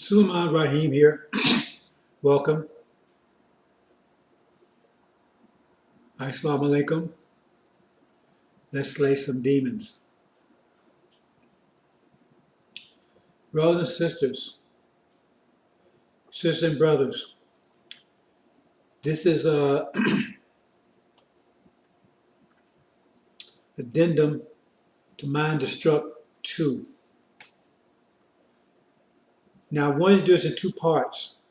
Suleiman Raheem here. Welcome. Assalamu alaikum. Let's slay some demons. Brothers and sisters and brothers, this is a addendum to Mind Destruct 2. Now I wanted to do this in two parts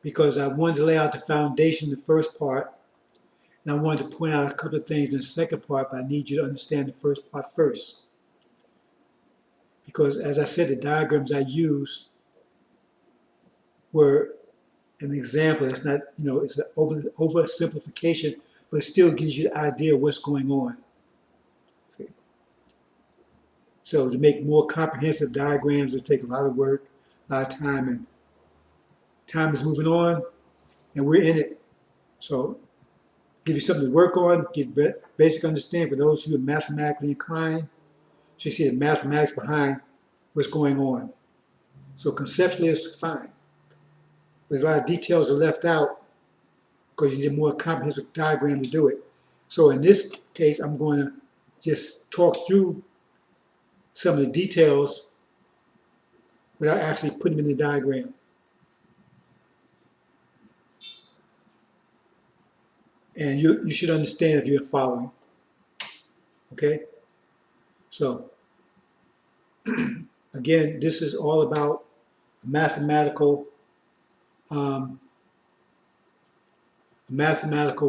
because I wanted to lay out the foundation in the first part, and I wanted to point out a couple of things in the second part, but I need you to understand the first part first. Because as I said, the diagrams I used were an example. That's not, it's an oversimplification, but it still gives you the idea of what's going on. See? So to make more comprehensive diagrams, it takes a lot of work, a lot of time, and time is moving on, and we're in it. So give you something to work on, get basic understanding for those who are mathematically inclined. So you see the mathematics behind what's going on. So conceptually, it's fine. There's a lot of details are left out because you need a more comprehensive diagram to do it. So in this case, I'm going to just talk through some of the details without actually putting them in the diagram. And you should understand if you're following. Okay? So, again, this is all about a mathematical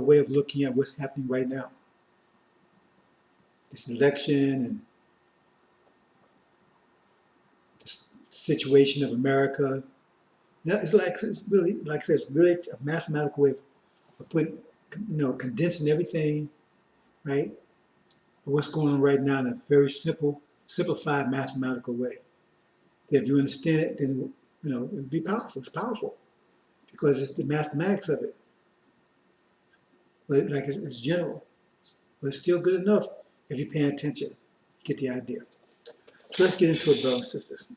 way of looking at what's happening right now. This election and the situation of America. It's really, like I said, it's really a mathematical way of putting, condensing everything, right? What's going on right now in a very simplified mathematical way. That if you understand it, then it'll be powerful. It's powerful because it's the mathematics of it. But like it's general, but it's still good enough if you're paying attention. You get the idea. So let's get into it, brothers and sisters.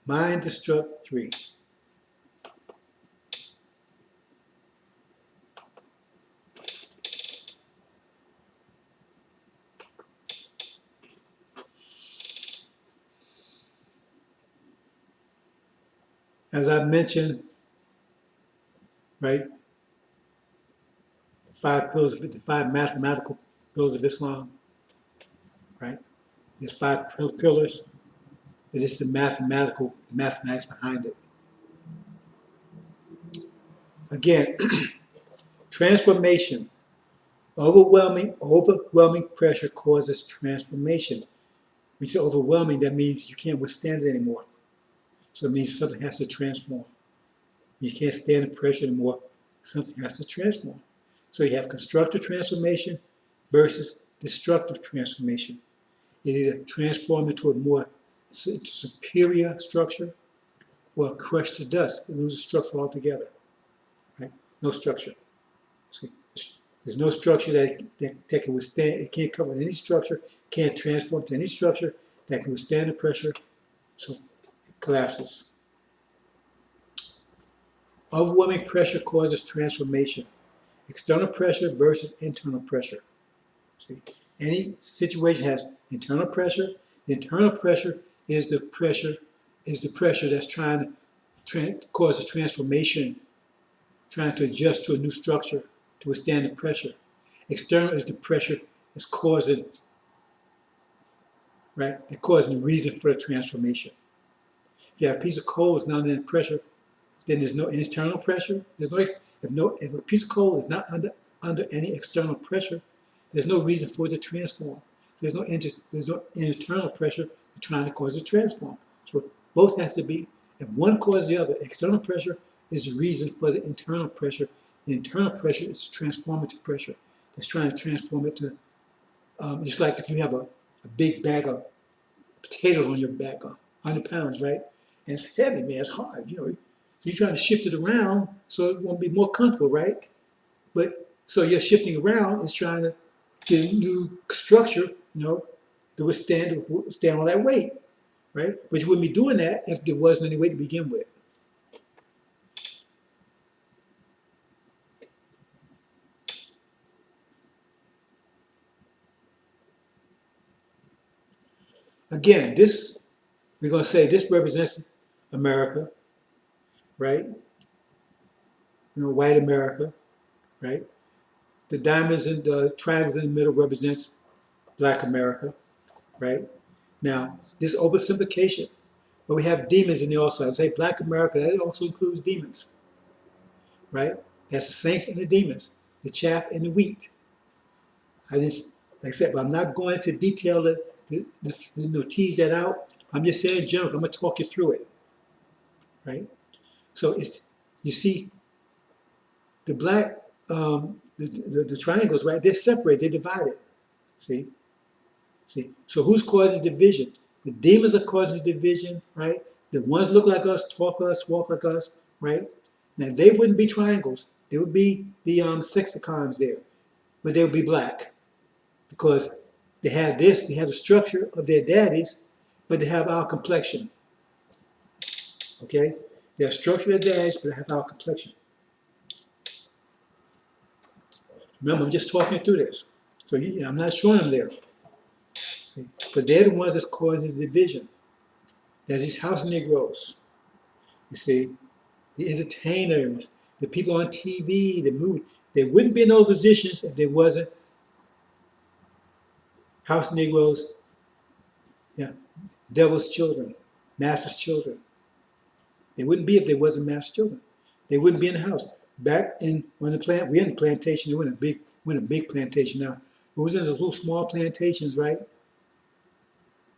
Mind Destruct 3. As I mentioned, right, the five mathematical pillars of Islam, right? There's 5 pillars, but it's the mathematics behind it. Again, transformation. Overwhelming pressure causes transformation. When you say overwhelming, that means you can't withstand it anymore. So it means something has to transform. You can't stand the pressure anymore. Something has to transform. So you have constructive transformation versus destructive transformation. It either transforms into a more superior structure or crushed to dust. It loses structure altogether. Right? No structure. See, there's no structure that can withstand. It can't cover any structure. Can't transform to any structure that can withstand the pressure. So it collapses. Overwhelming pressure causes transformation. External pressure versus internal pressure. See, any situation has internal pressure. The internal pressure is the pressure that's trying to cause a transformation, trying to adjust to a new structure to withstand the pressure. External is the pressure that's causing, right? That causing the reason for the transformation. If you have a piece of coal that's not under pressure, then there's no internal pressure. If a piece of coal is not under any external pressure, there's no reason for it to transform. There's no internal pressure trying to cause it to transform. So both have to be. If one causes the other, external pressure is the reason for the internal pressure. The internal pressure is transformative pressure. It's trying to transform it to, just like if you have a big bag of potatoes on your back, 100 pounds, right? And it's heavy, man, it's hard, You're trying to shift it around so it won't be more comfortable, right? But so you're shifting around is trying to get a new structure, to withstand all that weight, right? But you wouldn't be doing that if there wasn't any weight to begin with. Again, we're going to say this represents America, right? White America, right? The diamonds and the triangles in the middle represents Black America, right? Now, this oversimplification, but we have demons in there also. I say Black America, that also includes demons, right? That's the saints and the demons, the chaff and the wheat. Like I said, but I'm not going into detail to tease that out. I'm just saying general. I'm going to talk you through it, right? So you see, the black, the triangles, right? They're separated, they're divided. See. So who's causing division? The demons are causing division, right? The ones look like us, talk us, walk like us, right? Now they wouldn't be triangles. They would be the sexicons there, but they would be black because they have the structure of their daddies, but they have our complexion. Okay, they're structure of their daddies, but they have our complexion. Remember, I'm just talking you through this, so I'm not showing them there. See, but they're the ones that's causing division. There's these house Negroes, you see, the entertainers, the people on TV, the movie. They wouldn't be in those positions if there wasn't house Negroes, devil's children, master's children. They wouldn't be if there wasn't master's children. They wouldn't be in the house. Back on the plant, we're in the plantation. We're in a big plantation now. It was in those little small plantations, right?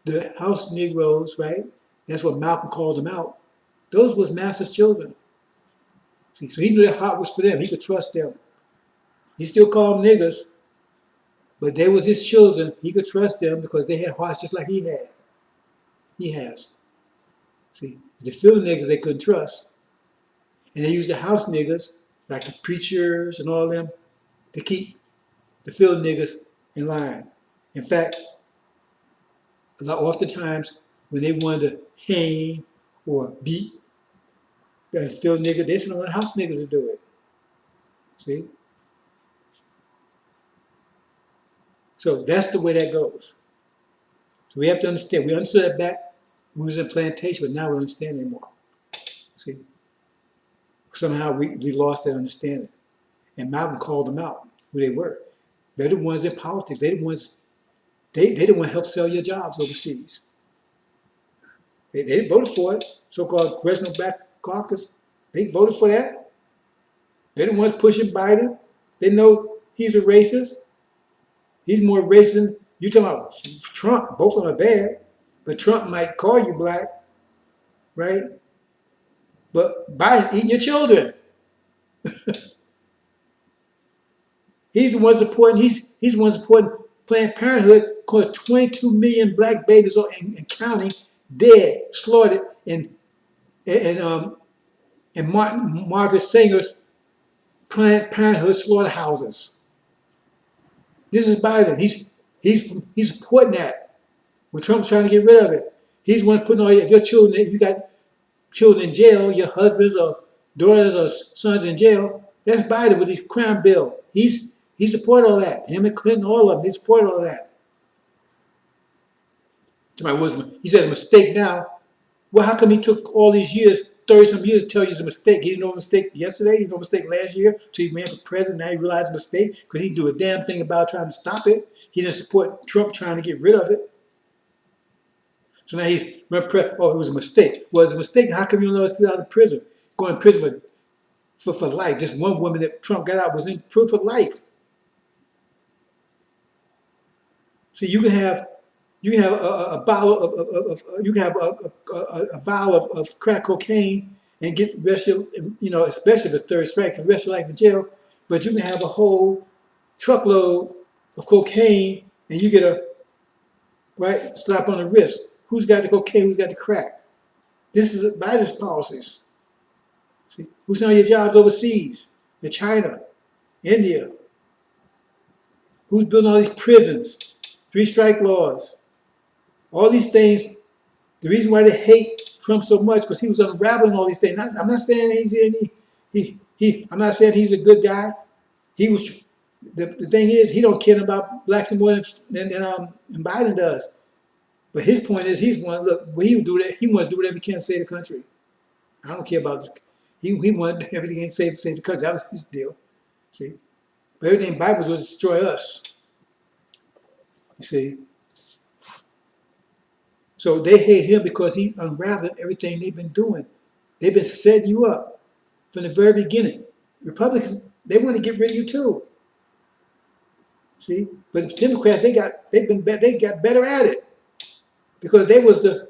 The house Negroes, right? That's what Malcolm calls them out. Those was master's children. See, so he knew their heart was for them. He could trust them. He still called them niggers, but they was his children. He could trust them because they had hearts just like he had. He has. See, the field niggers they couldn't trust. And they used the house niggers, like the preachers and all of them, to keep the field niggers in line. In fact, oftentimes when they wanted to hang or beat the field nigger, they sent on the house niggers to do it. See? So that's the way that goes. So we have to understand. We understood that back when we was in plantation, but now we don't understand anymore. See? Somehow we lost that understanding. And Malcolm called them out, who they were. They're the ones in politics. They're the ones, they the one help sell your jobs overseas. They voted for it, so-called Congressional Black Caucus. They voted for that. They're the ones pushing Biden. They know he's a racist. He's more racist than you talking about Trump. Both of them are bad, but Trump might call you black, right? But Biden eating your children. He's the one supporting. He's the one supporting Planned Parenthood. Called 22 million black babies in counting dead, slaughtered in Margaret Sanger's Planned Parenthood slaughterhouses. This is Biden. He's supporting that. When Trump's trying to get rid of it, he's one putting all your children. If you got children in jail, your husbands or daughters or sons in jail. That's Biden with his crime bill. He supported all that. Him and Clinton, all of them, they supported all that. He says a mistake now. Well, how come he took all these years, 30-some years, to tell you it's a mistake? He didn't know a mistake yesterday. He didn't know a mistake last year. So he ran for president. Now he realized a mistake because he didn't do a damn thing about trying to stop it. He didn't support Trump trying to get rid of it. So now he's run it was a mistake. Well, it's a mistake. How come you don't let us get out of prison? Going to prison for life. Just one woman that Trump got out was in prison for life. See, you can have a bottle a vial of crack cocaine and get the rest of your, especially the third strike, for the rest of your life in jail. But you can have a whole truckload of cocaine and you get a slap on the wrist. Who's got the cocaine? Who's got the crack? This is Biden's policies. See, who's on your jobs overseas? In China. India. Who's building all these prisons? 3-strike laws. All these things. The reason why they hate Trump so much because he was unraveling all these things. I'm not saying I'm not saying he's a good guy. He was. The thing is, he don't care about blacks more than Biden does. But his point is, he's one. Look, when he would do that, he wants to do whatever he can to save the country. I don't care about this. He wanted everything to save the country. That was his deal. See, but everything in the Bible was to destroy us. You see. So they hate him because he unraveled everything they've been doing. They've been setting you up from the very beginning. Republicans, they want to get rid of you too. See, but the Democrats, they got better at it because they was the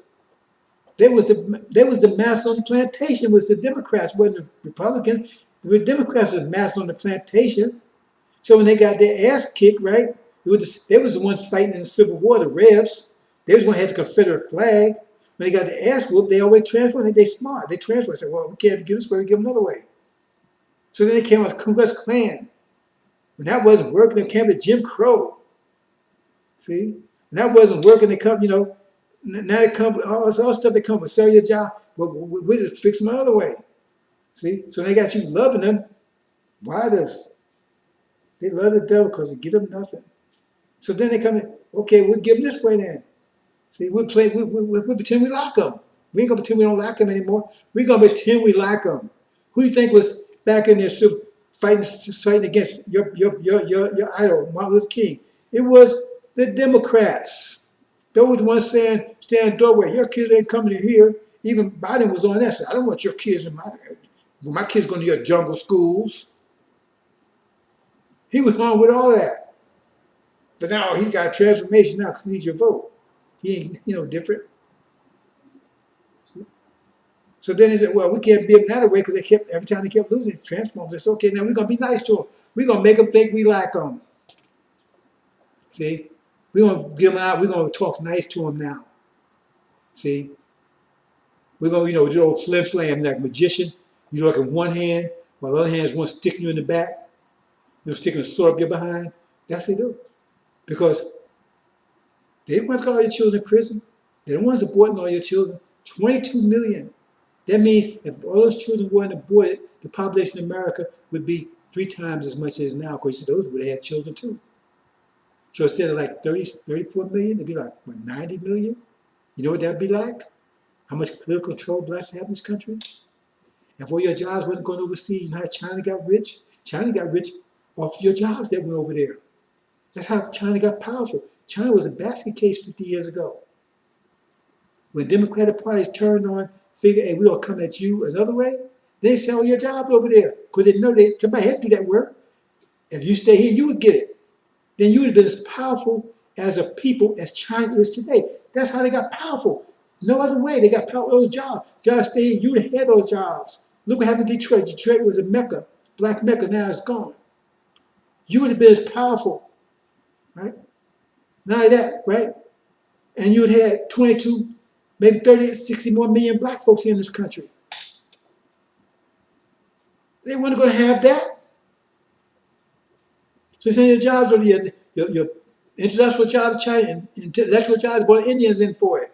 mass on the plantation. Was the Democrats, wasn't the Republicans? The Democrats was mass on the plantation. So when they got their ass kicked, right, they was the ones fighting in the Civil War, the Rebs. They was one who had the Confederate flag. When they got their ass whooped, they always transferred. They smart. They transferred. Said, well, we can't give this way, we give them another way. So then they came out with the Ku Klux Klan. When that wasn't working, they came to Jim Crow. See? When that wasn't working, they come, now they come with all this other stuff. They come with sell your job. Well, we just fix them another way. See? So they got you loving them. Why does they love the devil? Because they give them nothing. So then they come in, okay, we'll give them this way then. See, we pretend we like them. We ain't gonna pretend we don't like them anymore. We're gonna pretend we like them. Who do you think was back in there fighting against your idol, Martin Luther King? It was the Democrats. They were the ones saying, stand in the doorway, your kids ain't coming to here. Even Biden was on that side. I don't want your kids in my kids going to your jungle schools. He was on with all that. But now he's got a transformation now because he needs your vote. He ain't, different. See? So then he said, well, we can't be that way because every time they kept losing, it's transformed. They said, okay, now we're going to be nice to them. We're going to make them think we like them. See? We're going to give them out. We're going to talk nice to them now. See? We're going to, do old flim flam like a magician. You look in one hand, while the other hand is one sticking you in the back. Sticking a sword up your behind. That's what they do. Because they the ones got all your children in prison. They're the ones aborting all your children. 22 million. That means if all those children weren't aborted, the population of America would be 3 times as much as now. Because those would have had children too. So instead of like 34 million, it'd be like, 90 million? You know what that'd be like? How much political control blacks have in this country? If all your jobs wasn't going overseas, and how China got rich? China got rich off your jobs that went over there. That's how China got powerful. China was a basket case 50 years ago. When Democratic parties turned on, figured, hey, we're going to come at you another way, they sell your jobs over there. Because they know somebody had to do that work. If you stay here, you would get it. Then you would have been as powerful as a people as China is today. That's how they got powerful. No other way. They got power those jobs. Just stay here, you would have had those jobs. Look what happened in Detroit. Detroit was a Mecca. Black Mecca, now it's gone. You would have been as powerful. Right? Not only that, right? And you'd had 22, maybe 30, 60 more million black folks here in this country. They weren't going to have that. So send your jobs over here, your intellectual jobs, China, and intellectual jobs, brought Indians in for it.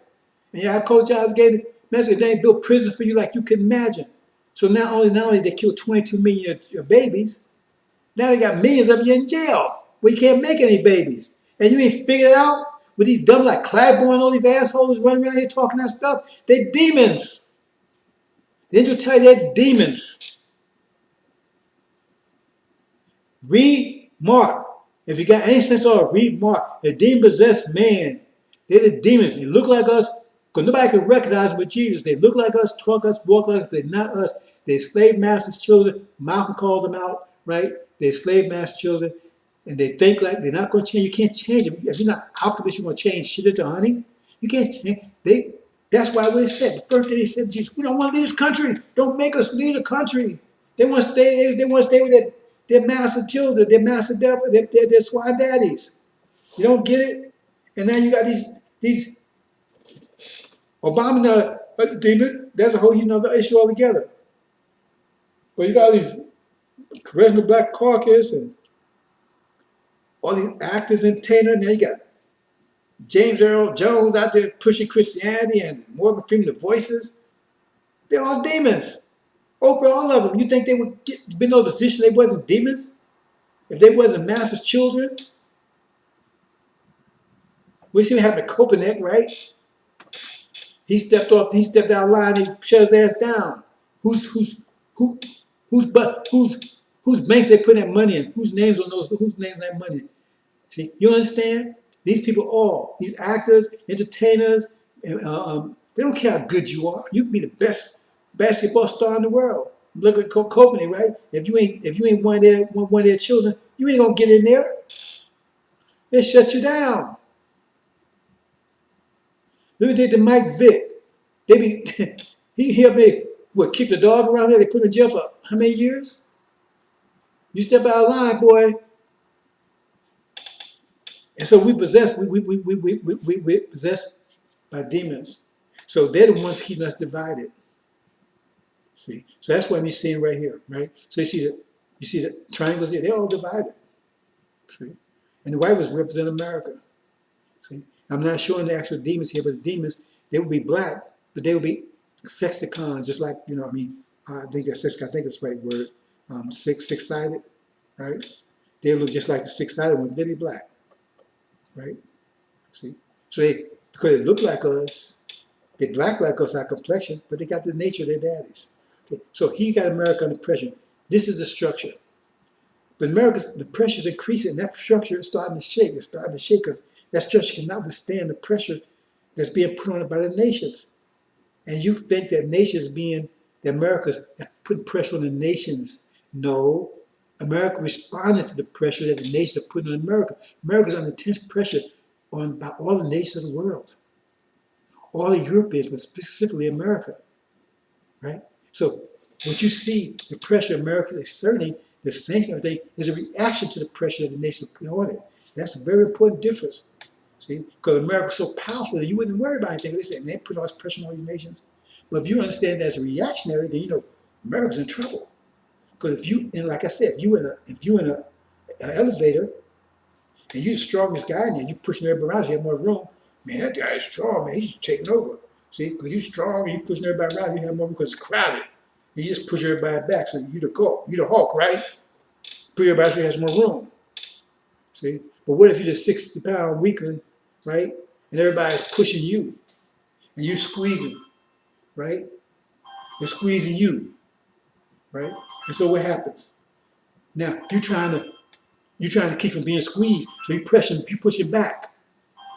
And your agricultural jobs gave Mexicans, they built prisons for you like you can imagine. So not only they killed 22 million of your babies, now they got millions of you in jail where you can't make any babies. And you ain't figured it out with these dumb like Claiborne, all these assholes running around here talking that stuff. They're demons. The angel tell you they're demons. Read Mark. If you got any sense of it, read Mark. The demon-possessed man. They're the demons. They look like us because nobody can recognize them with Jesus. They look like us, talk us, walk like us. They're not us. They're slave masters' children. Malcolm calls them out, right? They're slave master children. And they think like they're not going to change. You can't change them. If you're not alchemist, you're going to change shit into honey. You can't change. That's why what they said. The first day they said to Jesus, we don't want to leave this country. Don't make us leave the country. They want to stay. They want to stay with their master children, their master devil, their swine daddies. You don't get it. And now you got these Obama now a demon. That's a whole another issue altogether. But you got these Congressional Black Caucus and all these actors and entertainers. Now you got James Earl Jones out there pushing Christianity and Morgan Freeman, the voices. They're all demons. Oprah, all of them. You think they would be in no position they wasn't demons? If they wasn't master's children? We see what happened to Copenhagen, right? He stepped out of line, he shut his ass down. Whose banks they put that money in? Whose names on that money? See, you understand? These people all, these actors, entertainers, they don't care how good you are. You can be the best basketball star in the world. Look at Copenhagen, right? If you ain't one of their children, you ain't gonna get in there. They shut you down. Look at the Mike Vick. They be he helped me kick the dog around there. They put him in jail for how many years? You step out of line, boy. And so we possessed by demons. So they're the ones keeping us divided. See, so that's what we're seeing right here, right? So you see the triangles here. They're all divided. See, and the white ones represent America. See, I'm not showing the actual demons here, but the demons, they would be black, but they would be sexticons, just like, I think that's sexticon, I think that's the right word. Six-sided, right? They look just like the six-sided one, but they'd be black, right? See? So because they look like us, they black like us, our complexion, but they got the nature of their daddies. Okay? So he got America under pressure. This is the structure. But the pressure's increasing, and that structure is starting to shake. It's starting to shake because that structure cannot withstand the pressure that's being put on it by the nations. And you think that America's putting pressure on the nations. No, America responded to the pressure that the nations are putting on America. America's under intense pressure by all the nations of the world. All the Europeans, but specifically America, right? So what you see, the pressure America is exerting, the sanctions and everything, is a reaction to the pressure that the nations put on it. That's a very important difference. See, because America's so powerful that you wouldn't worry about anything. They say, they put all this pressure on these nations. But if you understand that as a reactionary, then America's in trouble. Because like I said, if you in an elevator and you're the strongest guy in there, you're pushing everybody around, you have more room. Man, that guy is strong, man. He's taking over. See, because you're strong and you're pushing everybody around, you have more room because it's crowded. You just push everybody back. So you're the Hulk, right? Push everybody so he has more room. See? But what if you're the 60-pound weakling, right? And everybody's pushing you and you're squeezing, right? They're squeezing you, right? And so what happens? Now you're trying to keep from being squeezed, so you pushing back.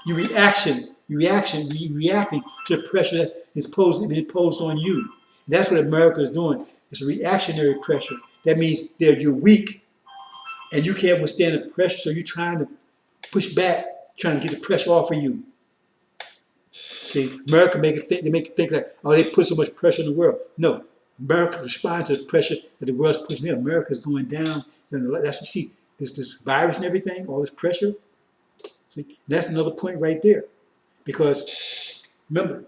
You're reacting to the pressure that is being imposed on you. And that's what America is doing. It's a reactionary pressure. That means that you're weak and you can't withstand the pressure, so you're trying to push back, trying to get the pressure off of you. See, America make it think like, oh, they put so much pressure on the world. No, America responds to the pressure that the world's pushing in. America's going down. That's you see, this virus and everything, all this pressure. See, that's another point right there. Because remember,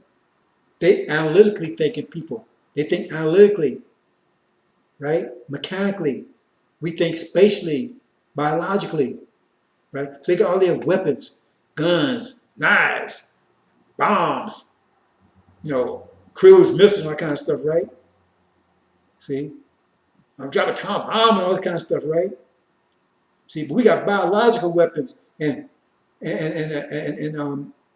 they analytically thinking people. They think analytically, right? Mechanically. We think spatially, biologically, right? So they got all their weapons, guns, knives, bombs, cruise missiles, all that kind of stuff, right? See? I'm dropping a atomic bomb and all this kind of stuff, right? See, but we got biological weapons and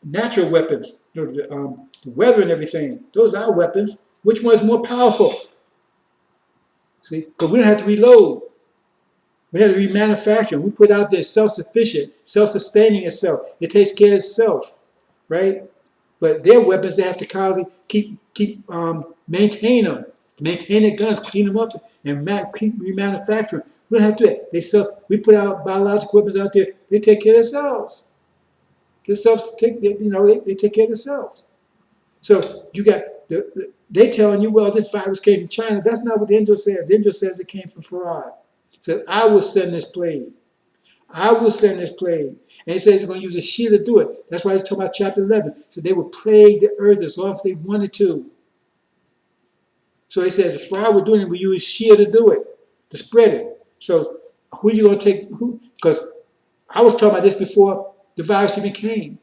natural weapons, the weather and everything. Those are our weapons. Which one is more powerful? See, because we don't have to reload. We have to remanufacture. We put out there self-sufficient, self-sustaining itself. It takes care of itself, right? But their weapons, they have to constantly maintain them, maintain their guns, clean them up, and keep remanufacturing. We don't have to do that. We put out biological weapons out there. They take care of themselves. They take care of themselves. So you got they telling you, well, this virus came from China. That's not what the angel says. The angel says it came from Farad. It says, I will send this plague. I will send this plague. And he says he's going to use a shield to do it. That's why he's talking about chapter 11. So they would plague the earth as long as they wanted to. So he says, if Farad were doing it, we use shield to do it, to spread it. So who you gonna take? Who? Because I was talking about this before the virus even came,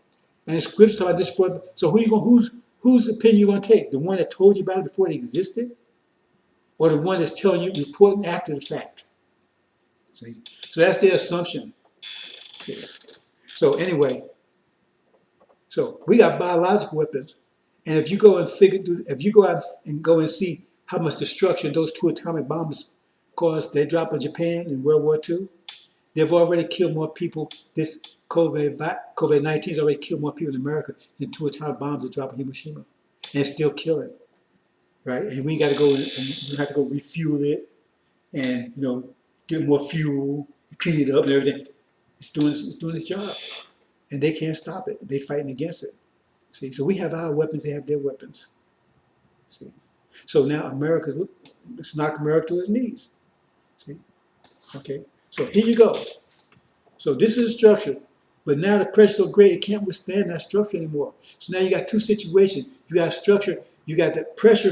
and the scripts talking about this before. So who you going? Whose opinion you gonna take? The one that told you about it before it existed, or the one that's telling you, reporting after the fact? See, so that's their assumption. See, so anyway, so we got biological weapons, and if you go and if you go out and go and see how much destruction those two atomic bombs caused, they dropped in Japan in World War II. They've already killed more people. This COVID-19 has already killed more people in America than two atomic bombs that dropped in Hiroshima, and it's still killing, right? And we got to go and we have to go refuel it, and get more fuel, clean it up, and everything. It's doing its job, and they can't stop it. They're fighting against it. See, so we have our weapons; they have their weapons. See, so now let's knock America to its knees. See, okay. So here you go. So this is a structure, but now the pressure's so great it can't withstand that structure anymore. So now you got two situations. You got structure, you got that pressure.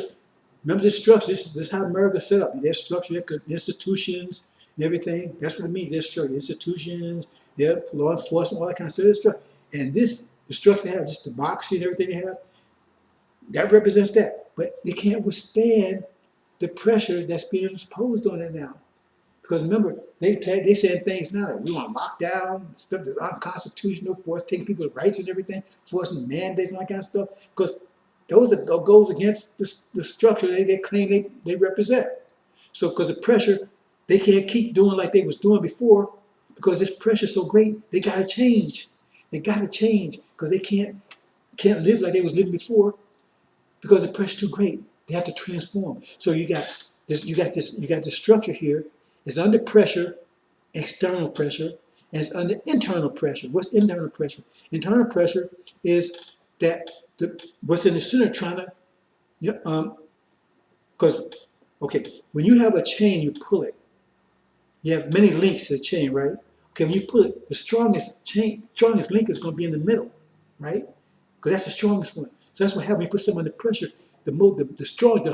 Remember this structure, this is how America's set up. Their structure, their institutions and everything. That's what it means, their structure. Institutions, their law enforcement, all that kind of stuff. Structure. And the structure they have, just democracy and everything they have, that represents that. But they can't withstand the pressure that's being imposed on it now. Because remember, they saying things now like we want to lock down stuff that's unconstitutional, taking people's rights and everything, forcing mandates and all that kind of stuff. Because goes against the structure they claim they represent. So because the pressure, they can't keep doing like they was doing before, because this pressure is so great, they got to change. They got to change because they can't live like they was living before, because the pressure's too great. They have to transform. So you got this structure here. It's under pressure, external pressure, and it's under internal pressure. What's internal pressure? Internal pressure is that what's in the center trying to, because, okay, when you have a chain, you pull it. You have many links to the chain, right? Okay, when you pull it, the strongest link is going to be in the middle, right? Because that's the strongest one. So that's what happens when you put something under pressure. The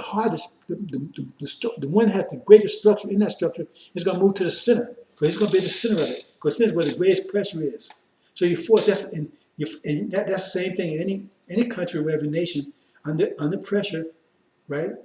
hardest, the one that has the greatest structure in that structure is going to move to the center, because it's going to be the center of it, because this is where the greatest pressure is. So you force that's the same thing in any country or every nation under pressure, right?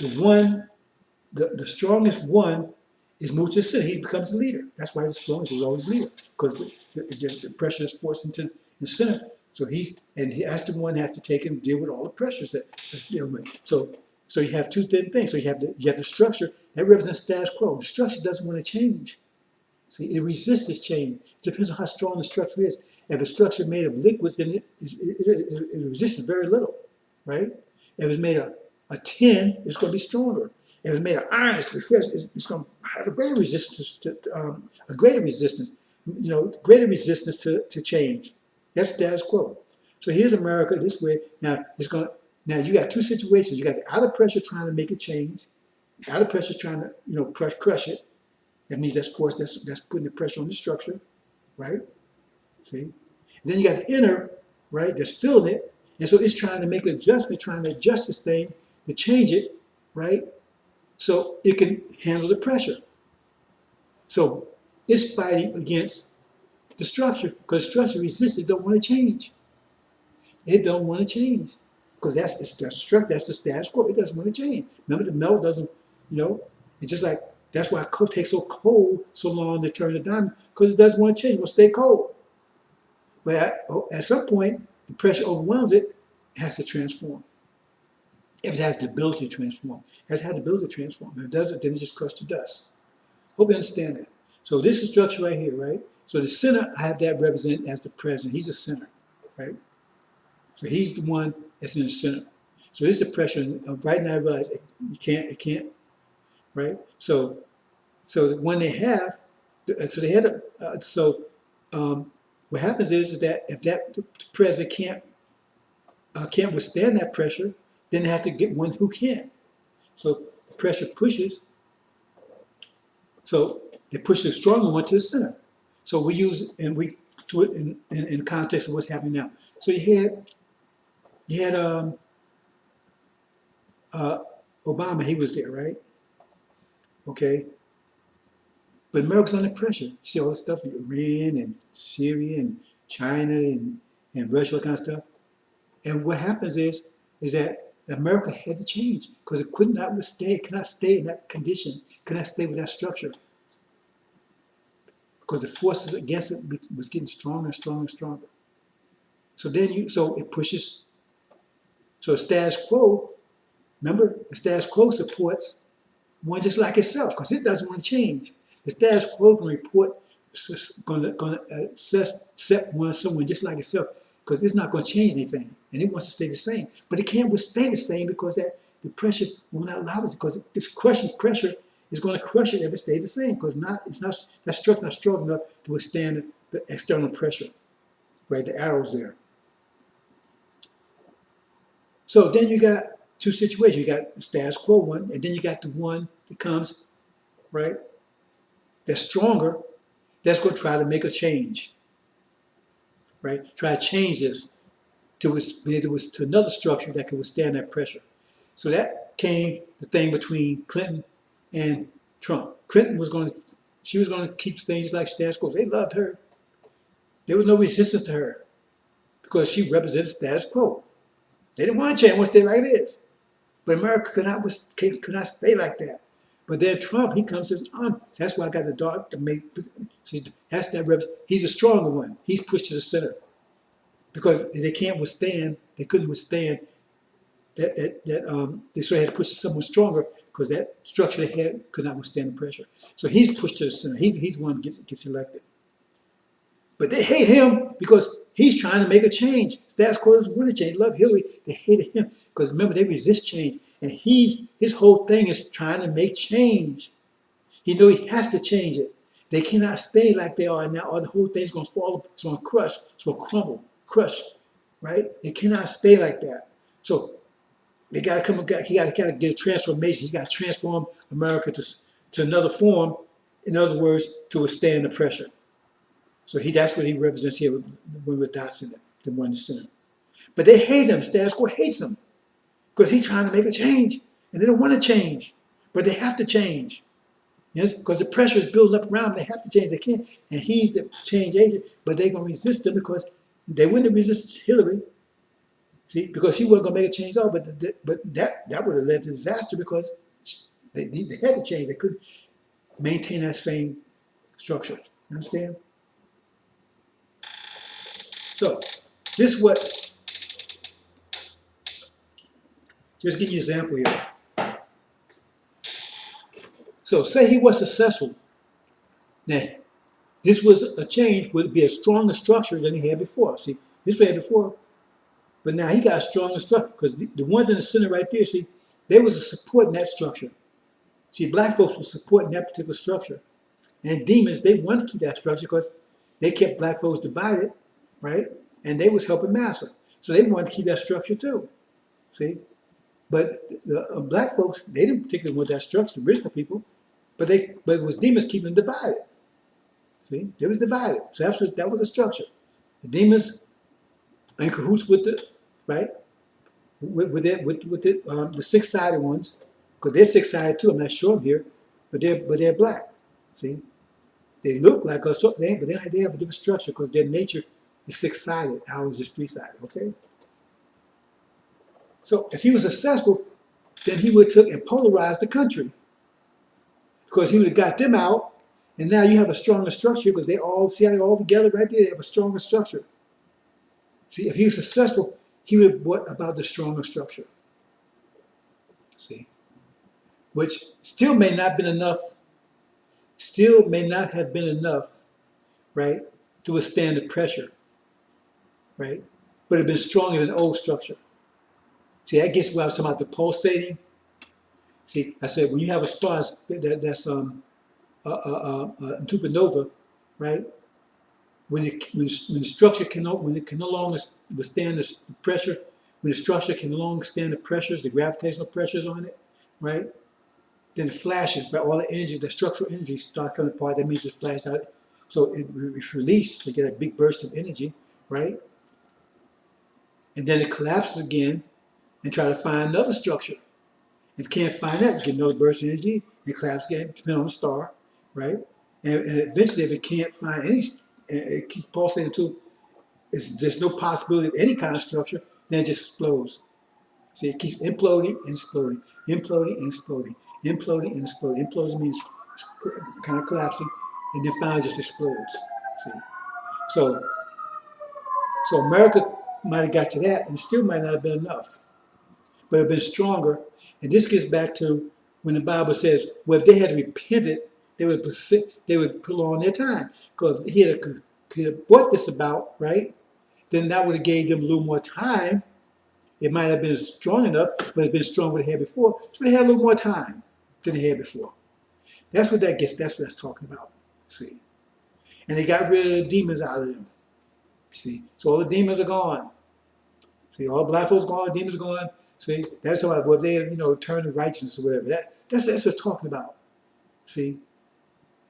The strongest one is moved to the center. He becomes the leader. That's why the strongest is always leader, because the pressure is forced into the center. So that's the one has to take and deal with all the pressures that's dealing with. So you have two different things. So you have the structure that represents status quo. The structure doesn't want to change. See, it resists this change. It depends on how strong the structure is. If the structure is made of liquids, then it resists very little, right? If it's made of a tin, it's going to be stronger. If it's made of iron, it's going to have a greater resistance greater resistance to change. That's status quo. So here's America this way. Now you got two situations. You got the outer pressure trying to make it change. The outer pressure trying to crush it. That means that's force. That's putting the pressure on the structure, right? See. And then you got the inner, right? That's filling it, and so it's trying to make an adjustment, trying to adjust this thing to change it, right? So it can handle the pressure. So it's fighting against the structure, because the structure resists it, don't want to change. It don't want to change, because that's the structure, that's the status quo. It doesn't want to change. Remember, the metal doesn't, it's just like, that's why it takes so long to turn the diamond, because it doesn't want to change. It will stay cold. But at some point, the pressure overwhelms it. It has to transform. If it has the ability to transform, it has the ability to transform. If it doesn't, then it's just crushed to dust. Hope you understand that. So this is structure right here, right? So the center, I have that represented as the president. He's the center, right? So he's the one that's in the center. So this is the pressure. Right now I realize it can't, right? So when they have, what happens is that if the president can't withstand that pressure, then they have to get one who can. So the pressure pushes. So they push the stronger one to the center. So we do it in context of what's happening now. So you had Obama, he was there, right? Okay. But America's under pressure. You see all the stuff in Iran and Syria and China and Russia, all kind of stuff. And what happens is that America had to change because it could not withstand, it cannot stay in that condition, cannot stay with that structure. Because the forces against it was getting stronger and stronger and stronger. So it pushes, so the status quo, remember, the status quo supports one just like itself, because it doesn't want to change. The status quo can going to accept someone just like itself, because it's not going to change anything, and it wants to stay the same. But it can't stay the same because the pressure will not allow it, because this crushing pressure is going to crush it if it stays the same, because that structure not strong enough to withstand the external pressure. Right, the arrows there. So then you got two situations. You got the status quo one, and then you got the one that comes, right, that's stronger, that's going to try to make a change, right? Try to change this to another structure that can withstand that pressure. So that came the thing between Clinton and Trump. Clinton she was going to keep things like status quo. They loved her. There was no resistance to her because she represented status quo. They didn't want to change, want to stay like it is. But America could not stay like that. But then Trump, he comes and says, that's why I got the dog to make, that's that he's a stronger one. He's pushed to the center. Because they couldn't withstand that they sort of had to push someone stronger because that structure they had could not withstand the pressure. So he's pushed to the center. He's the one that gets elected. But they hate him because he's trying to make a change. Status quo doesn't want to change. They love Hillary. They hated him because remember, they resist change. And his whole thing is trying to make change. He knows he has to change it. They cannot stay like they are now, or the whole thing's going to fall, it's going to crush, it's going to crumble, crush, right? They cannot stay like that. So they got to come, he got to get a transformation. He's got to transform America to another form, in other words, to withstand the pressure. So that's what he represents here, the one with dots in it, the one in the center. But they hate him. Status quo hates him because he's trying to make a change, and they don't want to change, but they have to change. Yes, because the pressure is building up around them. They have to change. They can't, and he's the change agent. But they're going to resist him because they wouldn't resist Hillary. See, because she wasn't going to make a change at all. But that would have led to disaster because they had to change. They couldn't maintain that same structure. You understand? So, this is what, just give you an example here. So, say he was successful. Now, this was a change, would be a stronger structure than he had before. See, this way he had before, but now he got a stronger structure because the ones in the center right there, see, they was supporting that structure. See, black folks were supporting that particular structure. And demons, they wanted to keep that structure because they kept black folks divided, right? And they was helping Massa. So they wanted to keep that structure too, see? But the black folks, they didn't particularly want that structure, the original people, but it was demons keeping them divided. See, they was divided. So that was the structure. The demons in cahoots with the, right? With the six-sided ones, because they're six-sided too. I'm not sure here, but they're black. See, they look like us, but they have a different structure because their nature is six-sided. Ours is three-sided. Okay. So if he was successful, then he would have took and polarized the country because he would have got them out, and now you have a stronger structure because they all see how they're all together right there. They have a stronger structure. See, if he was successful, he would have brought about the stronger structure. See, which still may not have been enough. Still may not have been enough, right, to withstand the pressure, right? But it had been stronger than the old structure. See, that gets what I was talking about, the pulsating. See, I said when you have a star that's supernova, right? When the structure can no longer withstand the pressure, when the structure can no longer stand the pressures, the gravitational pressures on it, right? Then it flashes, but all the energy, the structural energy start coming apart. That means it flashes out. So it's released to get a big burst of energy, right? And then it collapses again and try to find another structure. If you can't find that, you get another burst of energy, and it collapses again, depending on the star, right? And eventually, if it can't find any, it keeps pulsating too, there's no possibility of any kind of structure, then it just explodes. See, it keeps imploding and exploding, imploding and exploding, imploding and exploding. Imploding means kind of collapsing, and then finally just explodes. See, so so America might have got to that, and still might not have been enough, but have been stronger. And this gets back to when the Bible says, well, if they had repented, they would prolong their time, because he had brought this about, right? Then that would have gave them a little more time. It might have been strong enough, but it's been stronger than they had before. So they had a little more time than they had before. That's what that gets. That's what that's talking about. See, and they got rid of the demons out of them. See, so all the demons are gone. See, all black folks gone, demons are gone. See, that's about well, they turn to righteousness or whatever. That's what it's talking about. See,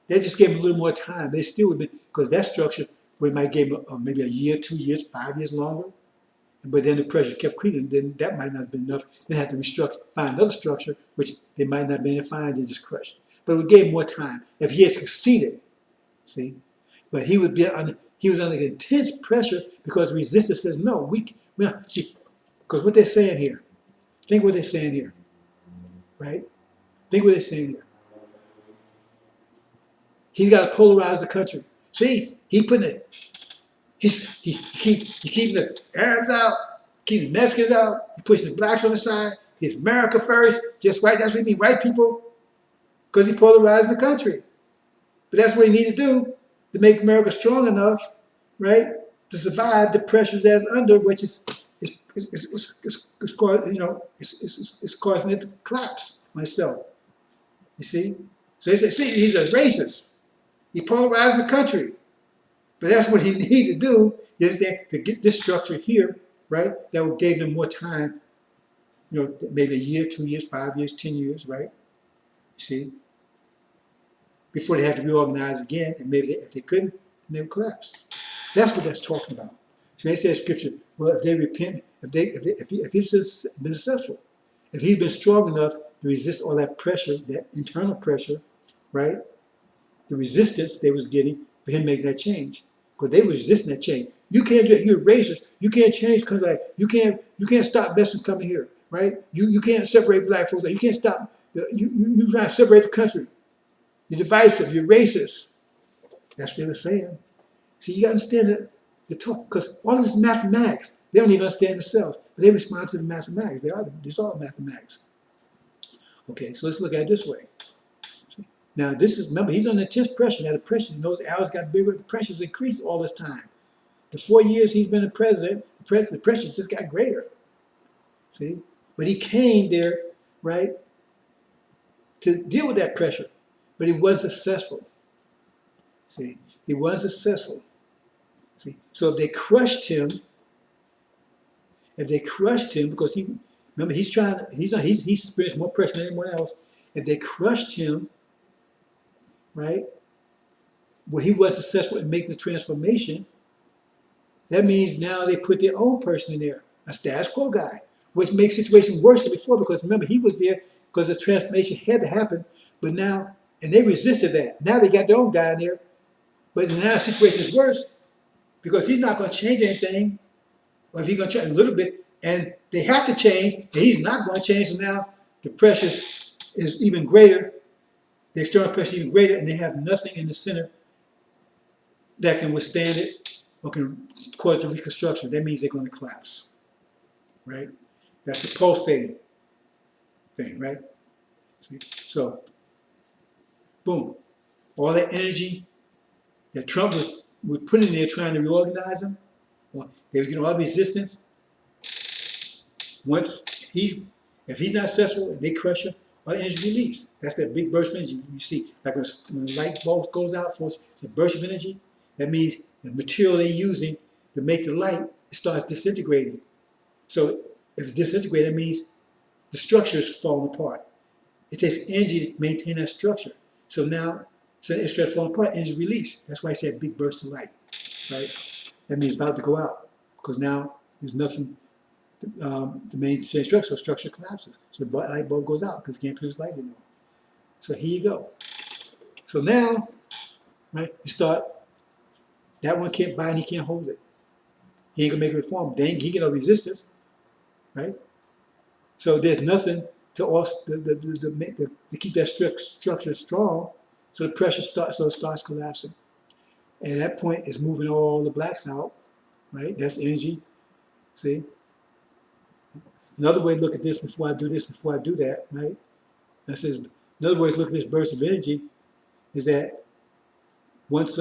they just gave them a little more time. They still would be, because that structure we might give them maybe a year, 2 years, 5 years longer. But then the pressure kept creeping. Then that might not have been enough. They had to find another structure, which they might not have been able to find. They just crushed. But it gave him more time. If he had succeeded, see, but he was under intense pressure because resistance says no. We see, because what they're saying here. Think what they're saying here, right? Think what they're saying here. He's got to polarize the country. See, he putting it. He keeping the Arabs out, keeping the Mexicans out. He pushing the blacks on the side. He's America first, just right. That's what he mean, white people, because he polarized the country. But that's what he need to do to make America strong enough, right, to survive the pressures that's under, which is causing it to collapse on itself. You see? So they say, see, he's a racist. He polarized the country. But that's what he needed to do, is to get this structure here, right? That would give them more time, maybe a year, 2 years, 5 years, 10 years, right? You see? Before they had to reorganize again, and maybe if they couldn't, then they would collapse. That's what that's talking about. So they say in Scripture, well, if they repent, if he's been successful, if he's been strong enough to resist all that pressure, that internal pressure, right? The resistance they was getting for him making that change. Because they were resisting that change. You can't do it. You're a racist. You can't change because like you can't stop Mexicans coming here, right? You can't separate black folks. You can't stop. You try to separate the country. You're divisive. You're racist. That's what they were saying. See, you got to understand the talk, because all this is mathematics. They don't even understand themselves, but they respond to the mathematics. It's all mathematics. Okay, so let's look at it this way. Now, remember, he's under intense pressure. Now, the pressure, those arrows got bigger. The pressure's increased all this time. The 4 years he's been the president, the pressure just got greater. See? But he came there, right, to deal with that pressure. But he wasn't successful. See? He wasn't successful. See? So if they crushed him, because he's experienced more pressure than anyone else. If they crushed him, right? Well, he was successful in making the transformation. That means now they put their own person in there, a status quo guy, which makes the situation worse than before, because remember, he was there because the transformation had to happen, but now, and they resisted that. Now they got their own guy in there, but now the situation is worse because he's not going to change anything, or if he's going to change a little bit, and they have to change, and he's not going to change, so now the pressure is even greater. The external pressure is even greater, and they have nothing in the center that can withstand it or can cause the reconstruction. That means they're going to collapse, right? That's the pulsating thing, right? See? So, boom. All that energy that Trump was putting in there trying to reorganize them, or they were getting all the resistance. If he's not successful, they crush him. Or energy release. That's that big burst of energy you see. Like when a light bulb goes out, it's a burst of energy. That means the material they're using to make the light, it starts disintegrating. So if it's disintegrating, that means the structure is falling apart. It takes energy to maintain that structure. So now, it starts falling apart, energy release. That's why I said big burst of light, right? That means it's about to go out, because now there's nothing to maintain structure, so structure collapses. So the light bulb goes out because it can't produce light anymore. So here you go. So now, right? You start, that one can't bind, he can't hold it. He ain't gonna make it reform. Then he get no resistance, right? So there's nothing to keep that structure strong. So the pressure starts collapsing. And at that point, it's moving all the blacks out, right? That's energy. See? Another way to look at this before I do that, right? That says, another way to look at this burst of energy is that once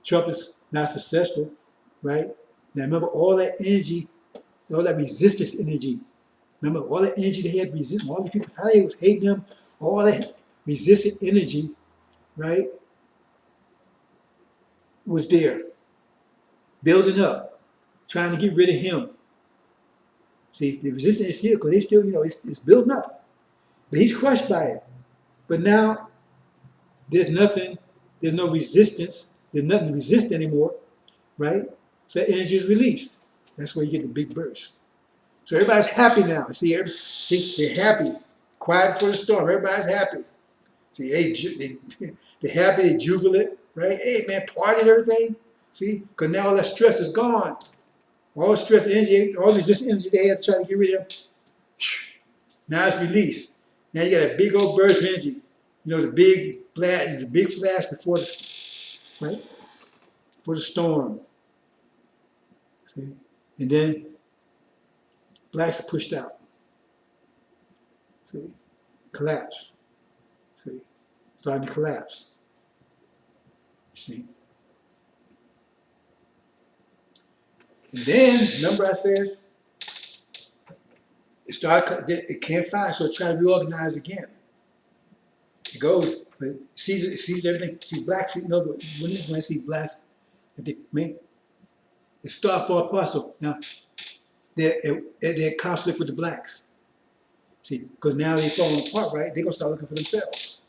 Trump is not successful, right? Now remember all that energy, all that resistance energy. Remember all that energy they had resisting, all the people, how they was hating them, all that resistant energy, right, was there, building up, trying to get rid of him. See, the resistance is still, because they still, it's building up. But he's crushed by it. But now there's no resistance, there's nothing to resist anymore, right? So that energy is released. That's where you get the big burst. So everybody's happy now. See, they're happy. Quiet before the storm. Everybody's happy. See, they're happy, they're jubilant, right? Hey, man, party and everything. See, because now all that stress is gone. All the stress energy, all the resistance energy they had to try to get rid of, now it's released. Now you got a big old burst of energy. The big flash before right? Before the storm. See? And then blacks are pushed out. See? Collapse. See? Starting to collapse. You see? And then, remember I says, it can't find, so it tries to reorganize again. It goes, but it sees everything. See blacks, when I see blacks, it start falling apart. So now they're in conflict with the blacks. See, because now they're falling apart, right? They're gonna start looking for themselves.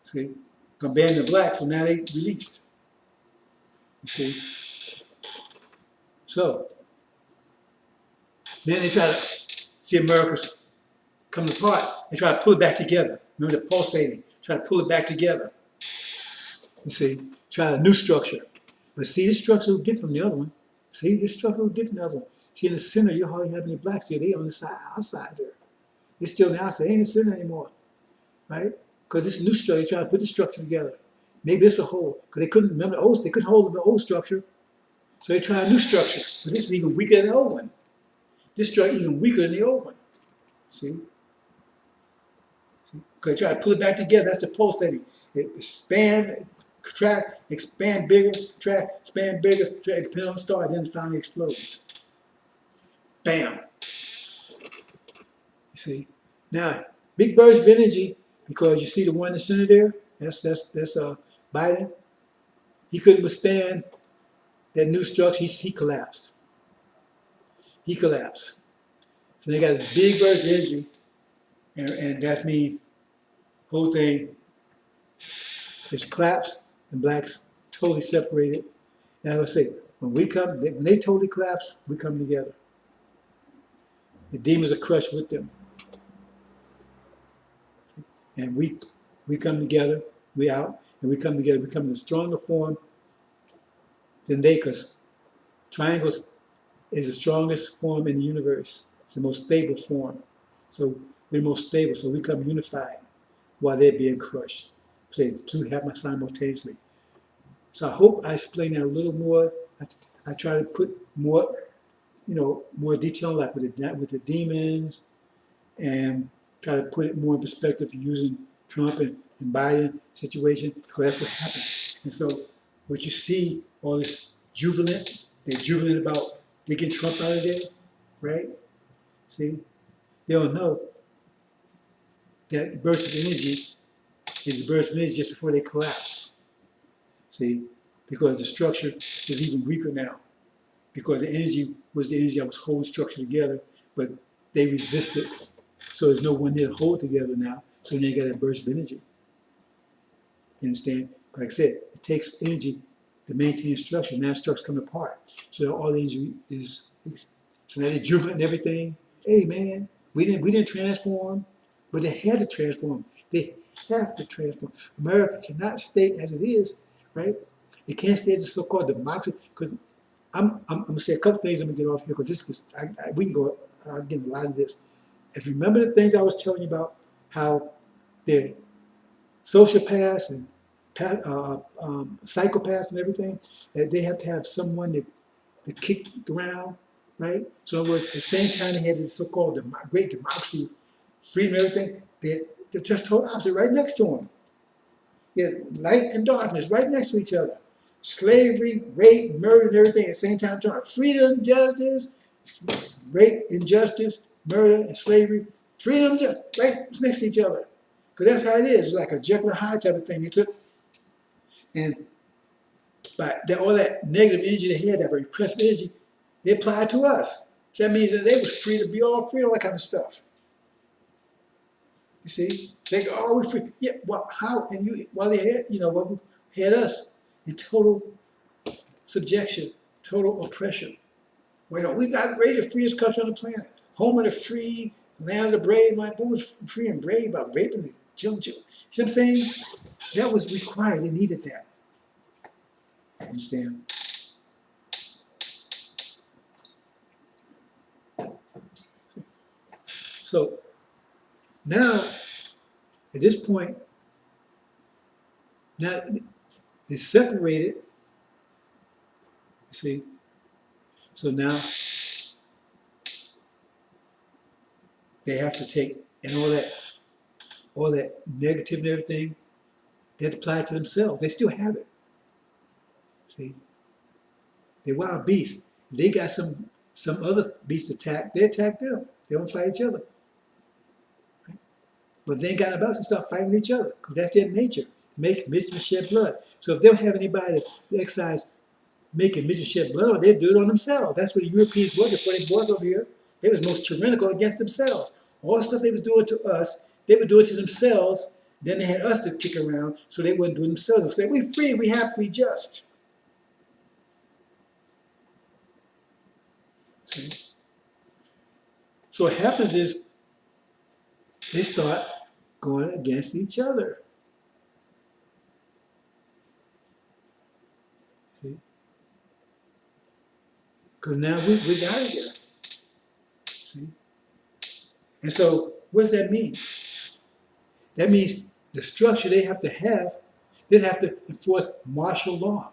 See, gonna ban the blacks, so now they released. You see, so then they try to see America's coming apart. They try to pull it back together. Remember the pulsating? Try to pull it back together. You see, try a new structure. But see, this structure is different from the other one. See, this structure is different from the other one. See, in the center, you hardly have any blacks there. They on the side, outside there. They're still on the outside. They ain't in the center anymore, right? Because this new structure, they're trying to put the structure together. Maybe it's a whole, because they couldn't remember the old. They couldn't hold the old structure, so they try a new structure. But this is even weaker than the old one. This structure is even weaker than the old one. See? Because they try to pull it back together. That's the pulsating. It expand, contract, expand bigger, contract, expand bigger, contract, depending on the star, then it finally explodes. Bam. You see? Now, big burst of energy, because you see the one in the center there? That's Biden. He couldn't withstand that new structure. He collapsed. He collapsed. So they got this big burst of energy, and that means whole thing is collapsed and blacks totally separated. And I say, when they totally collapse, we come together. The demons are crushed with them. And we come together, we out, and we come together, we come in a stronger form than they, because triangles is the strongest form in the universe. It's the most stable form. So they're most stable, so we come unified while they're being crushed. So two happen simultaneously. So I hope I explain that a little more. I try to put more, more detail, like with the demons, and try to put it more in perspective using Trump and Biden situation, because that's what happens. And so what you see, all this they're jubilant about they getting Trump out of there, right? See, they don't know that the burst of energy is the burst of energy just before they collapse. See, because the structure is even weaker now, because the energy was the energy that was holding structure together, but they resisted. So there's no one there to hold together now. So now you got that burst of energy. You understand? Like I said, it takes energy to maintain structure. Now structure's coming apart. So all the energy is so now they're jubilant and everything. Hey man, we didn't transform. But they had to transform. They have to transform. America cannot stay as it is, right? It can't stay as a so-called democracy. Because I'm gonna say a couple things. I'm gonna get off here because we can go. I'll get a lot of this. If you remember the things I was telling you about, how the sociopaths and psychopaths and everything, that they have to have someone to kick around, right? So in other words, at the same time they had this so-called great democracy, freedom, and everything, they're just total opposite, right next to them. Yeah, light and darkness right next to each other. Slavery, rape, murder, and everything at the same time. Freedom, justice, rape, injustice, murder, and slavery. Freedom, right next to each other. Because that's how it is. It's like a Jekyll and Hyde type of thing. And all that negative energy they had, that repressed energy, they applied to us. So that means that they was free to be all free, all that kind of stuff. You see? They go, oh, we're free. Yeah, well, how? And while they had, had us in total subjection, total oppression. Well, we got rated the freest country on the planet. Home of the free, land of the brave. Like, what was free and brave about raping and killing children? You know what I'm saying? That was required. They needed that. Understand? So now, at this point, now they're separated. You see? So now they have to take, and all that negative and everything, they have to apply it to themselves. They still have it. See? They're wild beasts. If they got some other beast attack, they attack them. They don't fight each other. Right? But they ain't got about to start fighting each other, because that's their nature. Make mischief and shed blood. So if they don't have anybody to exercise making mischief and shed blood, they do it on themselves. That's what the Europeans were before they was over here. They was most tyrannical against themselves. All the stuff they was doing to us, they would do it to themselves. Then they had us to kick around, so they wouldn't do it themselves. They say, we free, we happy, we just. See? So what happens is they start going against each other. See? Because now we got it here. See? And so what does that mean? That means the structure they have, they have to enforce martial law.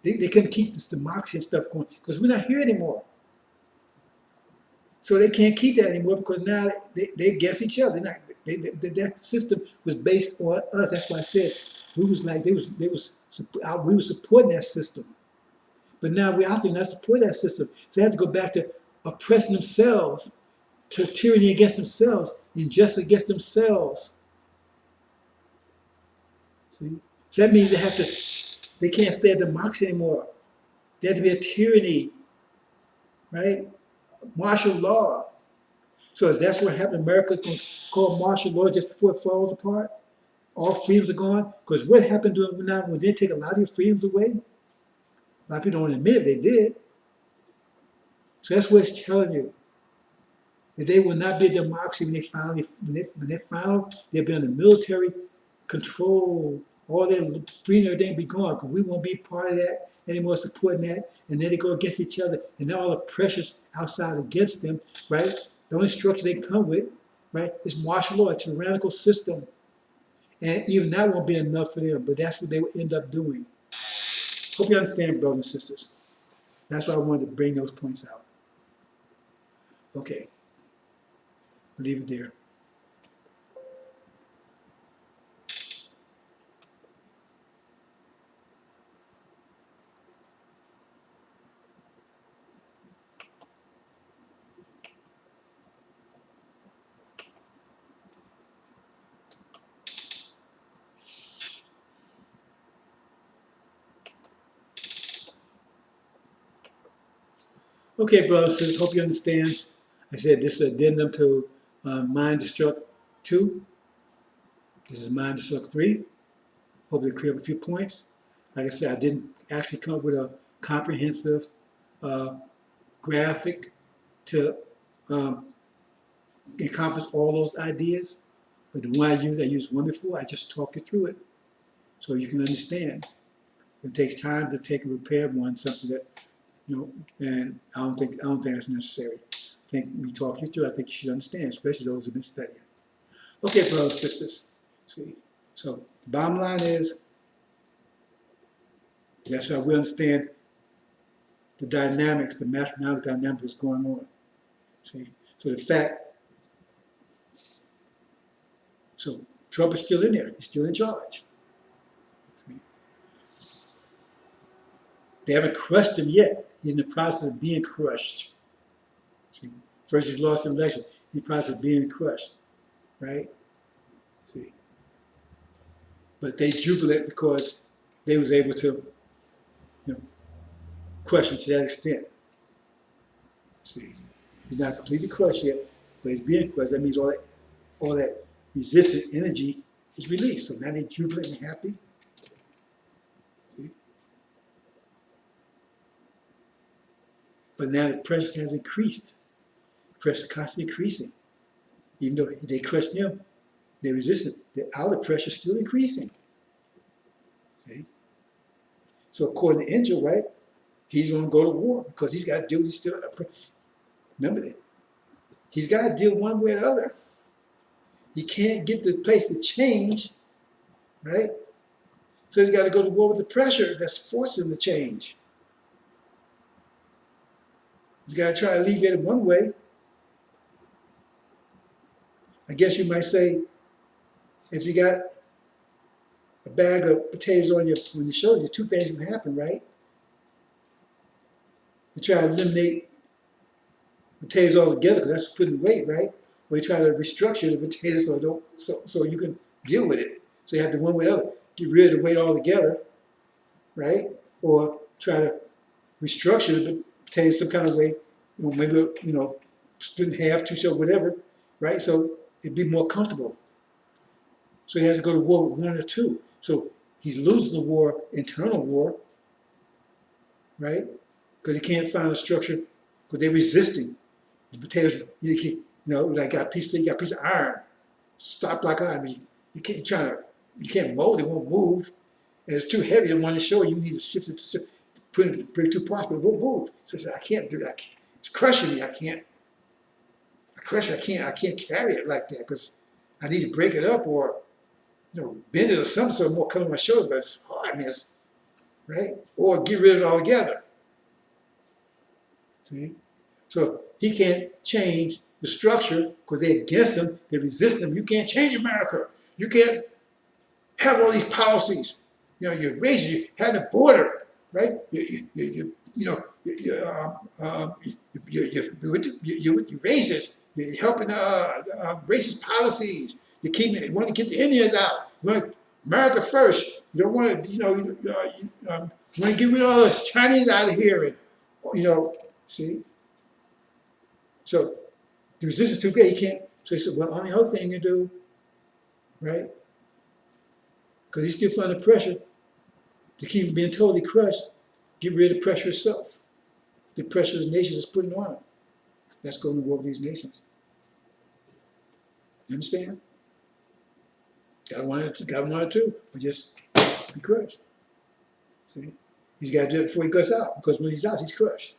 They couldn't keep this democracy and stuff going because we're not here anymore. So they can't keep that anymore because now they against each other. That system was based on us. That's why I said we were supporting that system. But now we're out there not supporting that system. So they have to go back to oppressing themselves, to tyranny against themselves, injustice against themselves. See? So that means they can't stay a democracy anymore. They have to be a tyranny, right? Martial law. So if that's what happened, America's going to call martial law just before it falls apart. All freedoms are gone. Because what happened during now when they take a lot of your freedoms away? A lot of people don't admit it, they did. So that's what it's telling you. That they will not be a democracy when they finally they'll be under military control. All their freedom, everything will be gone. Because we won't be part of that anymore, supporting that. And then they go against each other. And then all the pressures outside against them, right? The only structure they come with, right, is martial law, a tyrannical system. And even that won't be enough for them. But that's what they will end up doing. Hope you understand, brothers and sisters. That's why I wanted to bring those points out. Okay. I'll leave it there. Okay, brothers and sisters, hope you understand. I said this is addendum to Mind Destruct 2. This is Mind Destruct 3. Hopefully clear up a few points. Like I said, I didn't actually come up with a comprehensive graphic to encompass all those ideas. But the one I used one before, I just talk you through it so you can understand. It takes time to take a prepared one, something that, and I don't think that's necessary. I think we talk you through, I think you should understand, especially those who've been studying. Okay, brothers and sisters. See, so the bottom line is that's how we understand the dynamics, the mathematical dynamics going on. See, so the fact, so Trump is still in there. He's still in charge. See? They haven't crushed him yet. He's in the process of being crushed. See, first he lost an election. He's in the process of being crushed, right? See, but they jubilate because they was able to, crush him to that extent. See, he's not completely crushed yet, but he's being crushed. That means all that resistant energy is released. So now they're jubilant and happy. See? But now the pressure has increased. The pressure is constantly increasing. Even though they crushed him, they resisted. The outer pressure is still increasing. See? So according to Angel, right, he's going to go to war because he's got to deal with still. Remember that. He's got to deal one way or the other. He can't get the place to change, right? So he's got to go to war with the pressure that's forcing the change. He's got to try to alleviate it one way. I guess you might say, if you got a bag of potatoes on your shoulder, two things can happen, right? You try to eliminate potatoes altogether because that's putting weight, right? Or you try to restructure the potatoes so you can deal with it. So you have to one way or the other. Get rid of the weight altogether, right? Or try to restructure the potatoes some kind of way, maybe, split in half, two short, whatever, right? So it'd be more comfortable. So he has to go to war with one or two. So he's losing the war, internal war, right? Because he can't find a structure, because they're resisting. The potatoes, like got a piece of iron, stop like iron. You can't mold it, won't move. And it's too heavy. The one to show you need to shift it to bring two parts, but it won't move. So he said, I can't do that. It's crushing me. I can't carry it like that because I need to break it up or bend it or something so it won't come on my shoulder. But it's hard, right? Or get rid of it altogether. See? So he can't change the structure because they're against him, they resist him. You can't change America. You can't have all these policies. You're racist, you had a border, right? You racist. You're helping racist policies. You want to keep the Indians out. You want America first. You don't want to, you want to get rid of all the Chinese out of here, and see. So the resistance is too great. He can't. So he said, well, only other thing you can do, right? Because he's still feeling the pressure to keep him being totally crushed. Get rid of the pressure itself. The pressure the nations is putting on him. That's going to war with these nations. You understand? Got one or two, but just be crushed. See? He's got to do it before he goes out, because when he's out, he's crushed.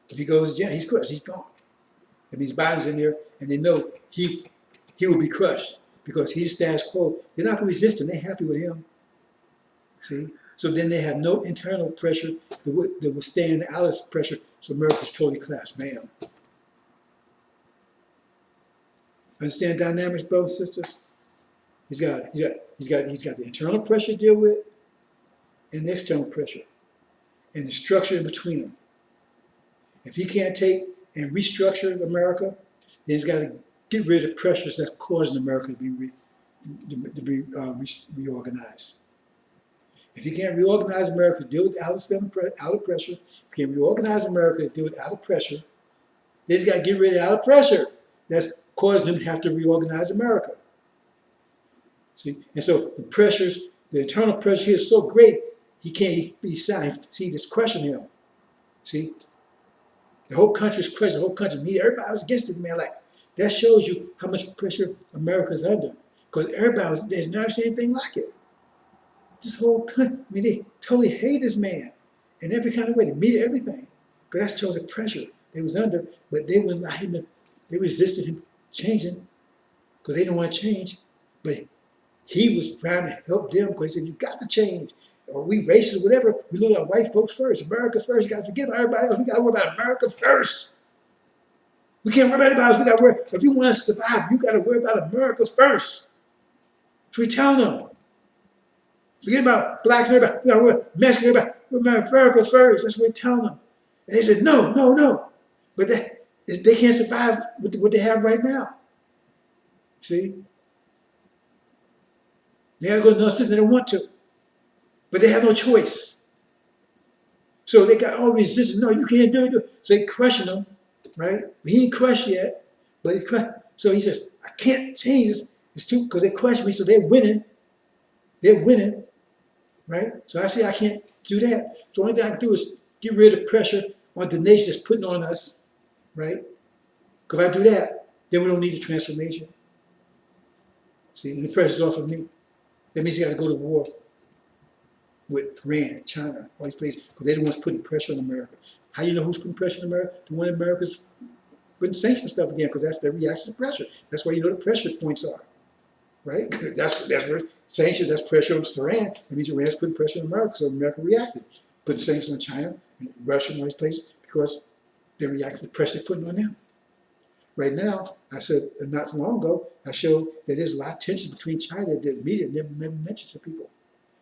If he goes to jail, he's crushed, he's gone. That means Biden's in there, and they know he will be crushed, because he's status quo. They're not going to resist him, they're happy with him. See? So then they have no internal pressure that would stand the outer pressure, so America's totally collapsed. Bam. Understand dynamics, brothers and sisters? He's got the internal pressure to deal with, and the external pressure, and the structure in between them. If he can't take and restructure America, then he's got to get rid of pressures that's causing America to be reorganized. If he can't reorganize America to deal with outer pressure, if he can't reorganize America to deal with outer pressure, then he's got to get rid of outer pressure that's causing him to have to reorganize America. See, and so the internal pressure here is so great, he can't see this crushing him. See, The whole country's crushed. The whole country, everybody was against this man. Like, that shows you how much pressure America's under. Because there's never seen anything like it. This whole country, I mean, they totally hate this man in every kind of way. The media, everything. Because that shows the pressure they was under, but they wouldn't allow him to, they resisted him changing because they didn't want to change. But he was trying to help them because he said, you got to change. Or we racist, whatever. We look at white folks first, America first. You got to forget about everybody else. We got to worry about America first. We can't worry about anybody else. We got to worry. If you want to survive, you got to worry about America first. So we tell them. Forget about blacks and everybody. We got to worry about Mexicans, everybody. Worry about America first. That's what we tell them. And they said, no, no, no. But they can't survive with what they have right now. See? They have to go to another system. They don't want to. But they have no choice. So they got all resistance. No, you can't do it. So they question them, right? But he ain't crushed yet. But he crushed. So he says, I can't change this. It's too, because they question me, so they're winning. They're winning, right? So I say I can't do that. So the only thing I can do is get rid of pressure on the nation that's putting on us, right? Because if I do that, then we don't need the transformation. See, and the pressure's off of me. That means you got to go to war with Iran, China, all these places, because they're the ones putting pressure on America. How do you know who's putting pressure on America? The one America's putting sanction stuff again, because that's their reaction to pressure. That's why you know the pressure points are, right? that's where sanctions, that's pressure on Iran. That means Iran's putting pressure on America, so America reacted. Putting sanctions on China and Russia and all these places because they react to the pressure they're putting on them. Right now, I said not so long ago, I showed that there's a lot of tension between China that the media never mentioned to people.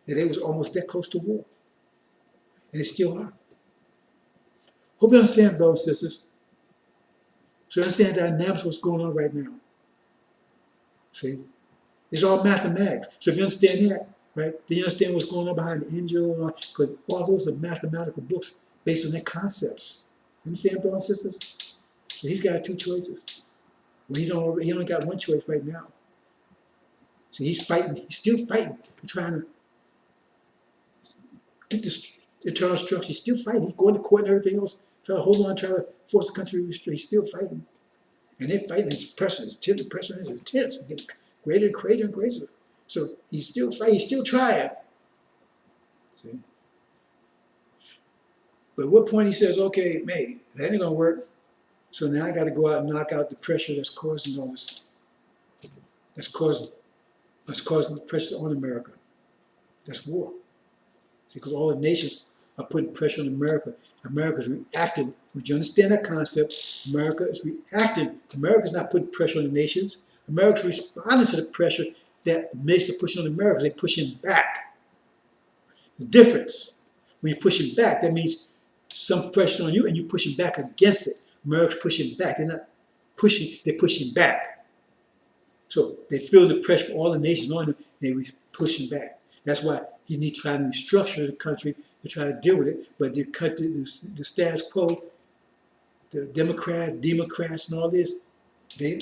That they was almost that close to war. And they still are. Hope you understand, brothers and sisters. So understand the dynamics of what's going on right now. See? It's all mathematics. So if you understand that, right, then you understand what's going on behind the Injil, because all those are mathematical books based on their concepts. Understand, brothers and sisters? So he's got two choices. Well, he only got one choice right now. So he's fighting. He's still fighting. He's trying to get this eternal structure. He's still fighting. He's going to court and everything else, trying to hold on, trying to force the country to restrain. He's still fighting. And they're fighting. His pressure, the pressure is intense. Getting greater and greater and greater. So he's still fighting. He's still trying. See? But at what point he says, okay, mate, that ain't going to work. So now I got to go out and knock out the pressure that's causing all this. That's causing the pressure on America. That's war. See, because all the nations are putting pressure on America. America's reacting. Would you understand that concept? America is reacting. America's not putting pressure on the nations. America's responding to the pressure that the nations are pushing on America. They're pushing back. The difference. When you're pushing back, that means some pressure on you and you're pushing back against it. America's pushing back. They're not pushing, they're pushing back. So they feel the pressure from all the nations on them, they're pushing back. That's why he needs to try to restructure the country to try to deal with it. But the status quo, the Democrats and all this, they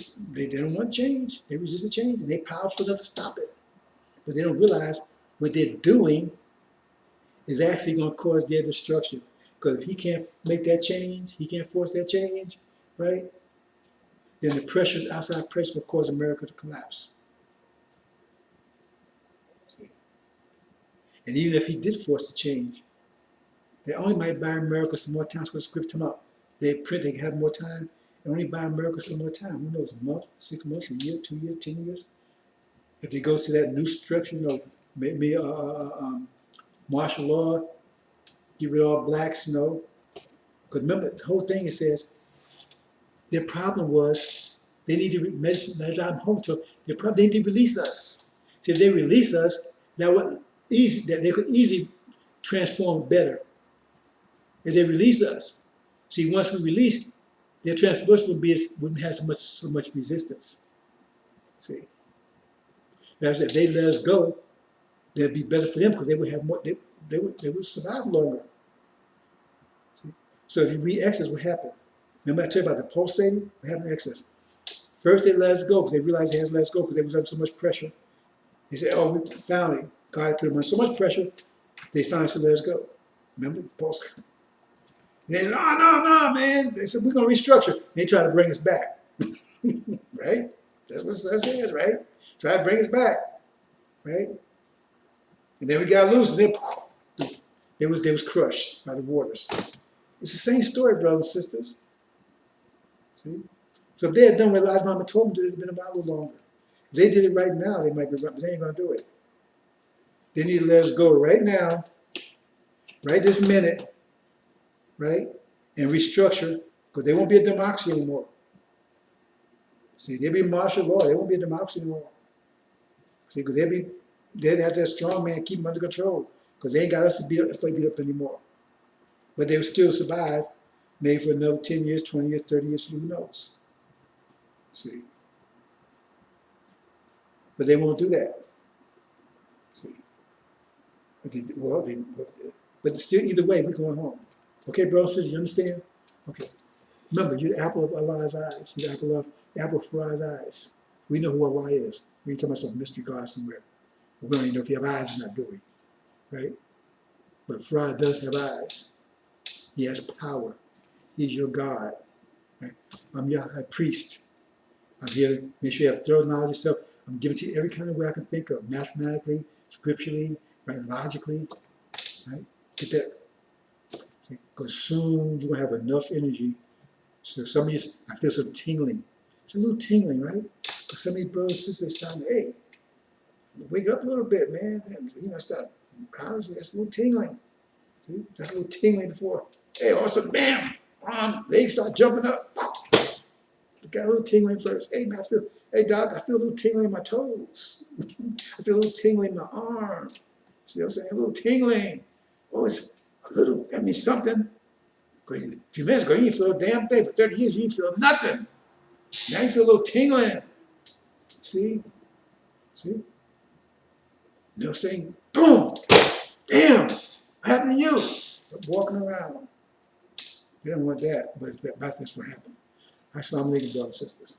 don't want change. They resist the change and they're powerful enough to stop it. But they don't realize what they're doing is actually going to cause their destruction. Because if he can't make that change, he can't force that change, right? Then the pressures, outside pressure, will cause America to collapse. See? And even if he did force the change, they only might buy America some more time. So the script come out. They can have more time. They only buy America some more time. Who knows, a month, 6 months, a year, 2 years, 10 years? If they go to that new structure, maybe martial law, get rid of all blacks, Because remember, the whole thing, it says, their problem was, they need to they need to release us. See, if they release us, that they could easily transform better. If they release us. See, once we release, their transformation wouldn't have so much resistance. See. That's if they let us go, that'd be better for them because they would have more, they would survive longer. See? So if you read Exodus, what happened? Remember I told you about the pulsating? What happened in Exodus? First they let us go because they realized they had to let us go because they was under so much pressure. They said, oh, we finally, God put them under so much pressure, they finally said, let us go. Remember the pulse? They said, no, man. They said, we're going to restructure. They try to bring us back. Right? That's what that says, right? Try to bring us back. Right? And then we got loose, and then they was crushed by the waters. It's the same story, brothers and sisters. See? So if they had done what Elijah Mama told them to, it would have been about a little longer. If they did it right now, they might be right, but they ain't going to do it. They need to let us go right now, right this minute, right? And restructure, because they won't be a democracy anymore. See, they'll be martial law. They won't be a democracy anymore. See, because they'd have that strong man keep them under control, because they ain't got us to beat up anymore. But they will still survive, maybe for another 10 years, 20 years, 30 years, who knows? See? But they won't do that. See? But still, either way, we're going home. Okay, bro, sis, you understand? Okay. Remember, you're the apple of Allah's eyes. You're the apple of Farah's eyes. We know who Allah is. We ain't talking about some mystery God somewhere. We don't even know if you have eyes or not, do we? Right? But Farah does have eyes. He has power. He's your God. Right? I'm your high priest. I'm here to make sure you have thorough knowledge of yourself. I'm giving to you every kind of way I can think of, mathematically, scripturally, right, logically. Right? Get that. Because soon you're going to have enough energy. So some of you, I feel some tingling. It's a little tingling, right? Because some of these brothers and sisters starting to, hey, wake up a little bit, man. You know, start, that's a little tingling. See, that's a little tingling before, hey, all of a sudden, bam, legs start jumping up. You got a little tingling first. Hey, man, hey, doc, I feel a little tingling in my toes. I feel a little tingling in my arm. See what I'm saying? A little tingling. Oh, it's a little, that means something. A few minutes ago, you didn't feel a damn thing. For 30 years, you didn't feel nothing. Now you feel a little tingling. See? See? You know what I'm saying? Boom! Damn! What happened to you? Walking around. They don't want that, but that's what happened. Assalamu alaikum, brothers and sisters.